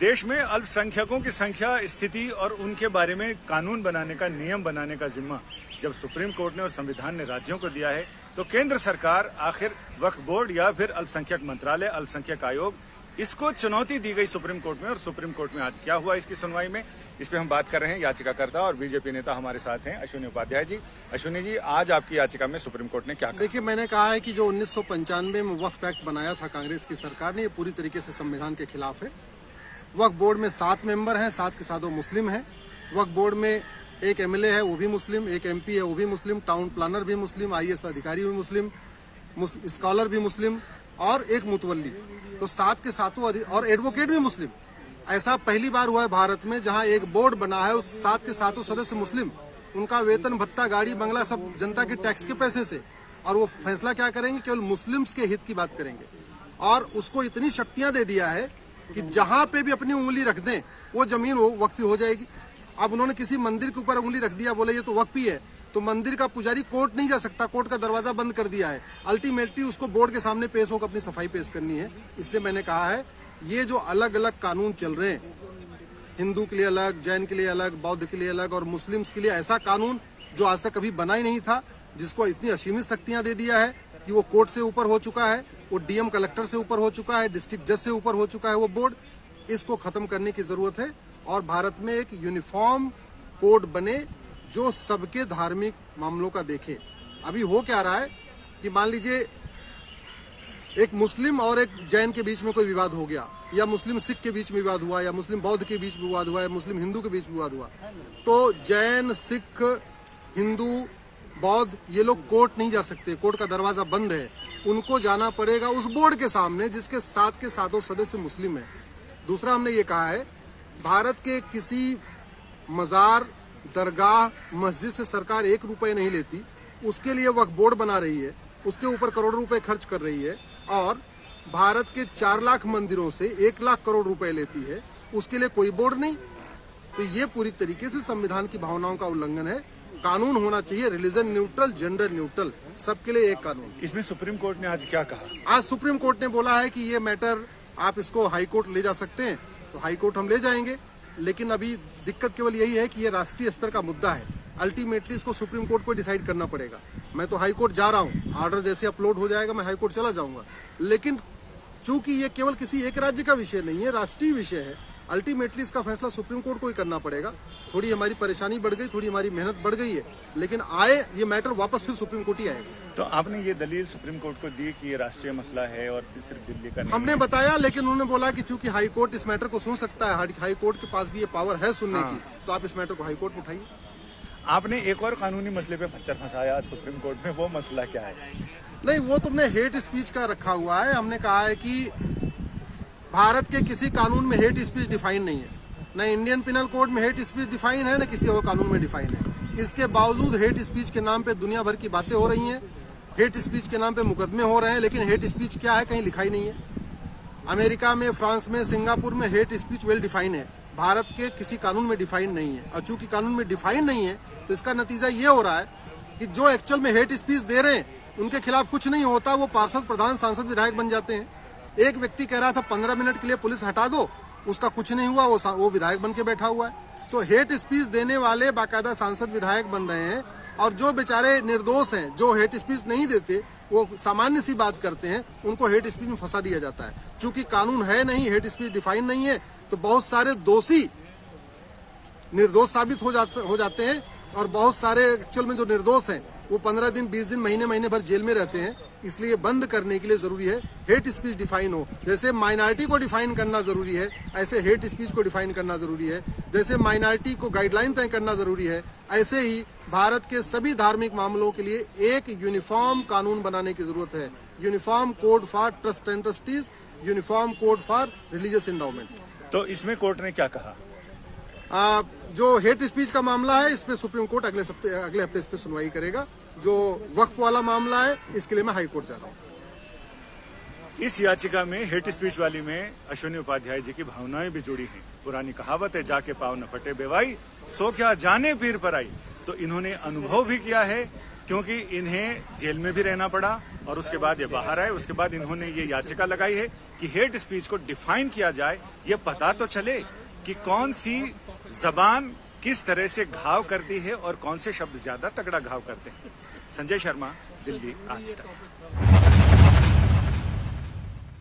देश में अल्पसंख्यकों की संख्या, स्थिति और उनके बारे में कानून बनाने का, नियम बनाने का जिम्मा जब सुप्रीम कोर्ट ने और संविधान ने राज्यों को दिया है, तो केंद्र सरकार आखिर वक्फ बोर्ड या फिर अल्पसंख्यक मंत्रालय, अल्पसंख्यक आयोग, इसको चुनौती दी गई सुप्रीम कोर्ट में। और सुप्रीम कोर्ट में आज क्या हुआ इसकी सुनवाई में, इस पे हम बात कर रहे हैं। याचिकाकर्ता और बीजेपी नेता हमारे साथ हैं अश्विनी उपाध्याय जी। अश्विनी जी, आज आपकी याचिका में सुप्रीम कोर्ट ने क्या कहा? देखिए, मैंने कहा है कि जो 1995 में वक्फ एक्ट बनाया था कांग्रेस की सरकार ने, ये पूरी तरीके से संविधान के खिलाफ है। वक्फ बोर्ड में 7 मेंबर हैं, 7 के 7 मुस्लिम हैं। वक्फ बोर्ड में एक एमएलए है, वो भी मुस्लिम, एक एमपी है, वो भी मुस्लिम, टाउन प्लानर भी मुस्लिम, आईएएस अधिकारी भी मुस्लिम, स्कॉलर भी मुस्लिम और एक मुतवल्ली। तो 7 के 7 और एडवोकेट भी मुस्लिम। ऐसा पहली बार हुआ है भारत में जहां एक बोर्ड बना है, उस 7 के 7 सदस्य मुस्लिम, उनका वेतन भत्ता, गाड़ी बंगला सब जनता के टैक्स के पैसे से, और वो फैसला क्या करेंगे? केवल मुस्लिम्स के हित की बात करेंगे। और उसको इतनी शक्तियां दे दिया है कि जहां पे भी अपनी उंगली रख दें वो जमीन वक्फी हो जाएगी। अब उन्होंने किसी मंदिर के ऊपर उंगली रख दिया, बोले ये तो वक्फी है, तो मंदिर का पुजारी कोर्ट नहीं जा सकता, कोर्ट का दरवाजा बंद कर दिया है। अल्टीमेटली उसको बोर्ड के सामने पेश होकर अपनी सफाई पेश करनी है। इसलिए मैंने कहा है, ये जो अलग अलग कानून चल रहे हैं, हिंदू के लिए अलग, जैन के लिए अलग, बौद्ध के लिए अलग और मुस्लिम्स के लिए ऐसा कानून जो आज तक कभी बना ही नहीं था, जिसको इतनी असीमित शक्तियां दे दिया है कि वो कोर्ट से ऊपर हो चुका है, वो डीएम कलेक्टर से ऊपर हो चुका है, डिस्ट्रिक्ट जज से ऊपर हो चुका है वो बोर्ड। इसको खत्म करने की जरूरत है और भारत में एक यूनिफॉर्म कोड बने जो सबके धार्मिक मामलों का देखे। अभी हो क्या रहा है कि मान लीजिए एक मुस्लिम और एक जैन के बीच में कोई विवाद हो गया, या मुस्लिम सिख के बीच में विवाद हुआ, या मुस्लिम बौद्ध के बीच में विवाद हुआ, या मुस्लिम हिंदू के बीच में विवाद हुआ, तो जैन, सिख, हिंदू, बौद्ध ये लोग कोर्ट नहीं जा सकते, कोर्ट का दरवाजा बंद है। उनको जाना पड़ेगा उस बोर्ड के सामने जिसके 7 के 7 सदस्य मुस्लिम है। दूसरा, हमने ये कहा है, भारत के किसी मजार, दरगाह, मस्जिद से सरकार 1 रुपये नहीं लेती, उसके लिए वक्फ बोर्ड बना रही है, उसके ऊपर करोड़ों रुपए खर्च कर रही है, और भारत के 4 लाख मंदिरों से 1 लाख करोड़ रुपए लेती है, उसके लिए कोई बोर्ड नहीं। तो ये पूरी तरीके से संविधान की भावनाओं का उल्लंघन है। कानून होना चाहिए रिलीजन न्यूट्रल, जेंडर न्यूट्रल, सबके लिए एक कानून। इसमें सुप्रीम कोर्ट ने आज क्या कहा? आज सुप्रीम कोर्ट ने बोला है कि ये मैटर आप इसको हाई कोर्ट ले जा सकते हैं, तो हाई कोर्ट हम ले जाएंगे। लेकिन अभी दिक्कत केवल यही है कि ये राष्ट्रीय स्तर का मुद्दा है। अल्टीमेटली इसको सुप्रीम कोर्ट को डिसाइड करना पड़ेगा। मैं तो हाई कोर्ट जा रहा हूँ, ऑर्डर जैसे अपलोड हो जाएगा मैं हाई कोर्ट चला जाऊंगा। लेकिन चूंकि ये केवल किसी एक राज्य का विषय नहीं है, राष्ट्रीय विषय है, अल्टीमेटली इसका फैसला सुप्रीम कोर्ट को ही करना पड़ेगा। थोड़ी हमारी परेशानी बढ़ गई, थोड़ी हमारी मेहनत बढ़ गई है, लेकिन ये मैटर वापस फिर सुप्रीम कोर्ट ही आएगा। तो आपने ये दलील सुप्रीम कोर्ट को दी कि ये राष्ट्रीय मसला है और सिर्फ दिल्ली का नहीं? हमने बताया, लेकिन उन्होंने बोला कि चूंकि हाई कोर्ट इस मैटर को सुन सकता है, हाई कोर्ट के पास भी ये पावर है सुनने की, तो आप इस मैटर को हाई कोर्ट में उठाइए। आपने एक और कानूनी मसले पे खच्चर फंसाया आज सुप्रीम कोर्ट में, वो मसला क्या है? नहीं, वो तुमने हेट स्पीच का रखा हुआ है। हमने कहा है कि भारत के किसी कानून में हेट स्पीच डिफाइन नहीं है, न इंडियन पिनल कोड में हेट स्पीच डिफाइन है, न किसी और कानून में डिफाइन है। इसके बावजूद हेट स्पीच के नाम पे दुनिया भर की बातें हो रही हैं, हेट स्पीच के नाम पे मुकदमे हो रहे हैं, लेकिन हेट स्पीच क्या है कहीं लिखा ही नहीं है। अमेरिका में, फ्रांस में, सिंगापुर में हेट स्पीच वेल डिफाइन है, भारत के किसी कानून में डिफाइन नहीं है। और चूंकि कानून में डिफाइन नहीं है, तो इसका नतीजा ये हो रहा है कि जो एक्चुअल में हेट स्पीच दे रहे हैं उनके खिलाफ कुछ नहीं होता, वो पार्षद, प्रधान, सांसद, विधायक बन जाते हैं। एक व्यक्ति कह रहा था 15 मिनट के लिए पुलिस हटा दो, उसका कुछ नहीं हुआ, वो विधायक बन के बैठा हुआ है। तो हेट स्पीच देने वाले बाकायदा सांसद, विधायक बन रहे हैं, और जो बेचारे निर्दोष हैं, जो हेट स्पीच नहीं देते, वो सामान्य सी बात करते हैं, उनको हेट स्पीच में फंसा दिया जाता है। चूंकि कानून है नहीं, हेट स्पीच डिफाइन नहीं है, तो बहुत सारे दोषी निर्दोष साबित हो जाते हैं, और बहुत सारे एक्चुअल में जो निर्दोष हैं वो 15 दिन, 20 दिन, महीने भर जेल में रहते हैं। इसलिए बंद करने के लिए जरूरी है हेट स्पीच डिफाइन हो। जैसे माइनॉरिटी को डिफाइन करना जरूरी है, ऐसे हेट स्पीच को डिफाइन करना जरूरी है। जैसे माइनॉरिटी को गाइडलाइन तय करना जरूरी है, ऐसे ही भारत के सभी धार्मिक मामलों के लिए एक यूनिफॉर्म कानून बनाने की जरूरत है। Uniform code for trust and trustees, uniform code for religious endowment. तो इसमें कोर्ट ने क्या कहा? जो हेट स्पीच का मामला है, इसमें सुप्रीम कोर्ट अगले हफ्ते इस पर सुनवाई करेगा। जो वक्फ वाला मामला है, इसके लिए मैं हाई कोर्ट जा रहा हूँ। इस याचिका में, हेट स्पीच वाली में, अश्विनी उपाध्याय जी की भावनाएं भी जुड़ी हैं। पुरानी कहावत है, जाके पाँव न फटे बेवाई, सो क्या जाने पीर पर आई। तो तो इन्होंने अनुभव भी किया है, क्योंकि इन्हें जेल में भी रहना पड़ा और उसके बाद ये बाहर आए। उसके बाद इन्होंने ये याचिका लगाई है कि हेट स्पीच को डिफाइन किया जाए, ये पता तो चले कि कौन सी जबान किस तरह से घाव करती है और कौन से शब्द ज्यादा तगड़ा घाव करते हैं। संजय शर्मा, दिल्ली आज तक।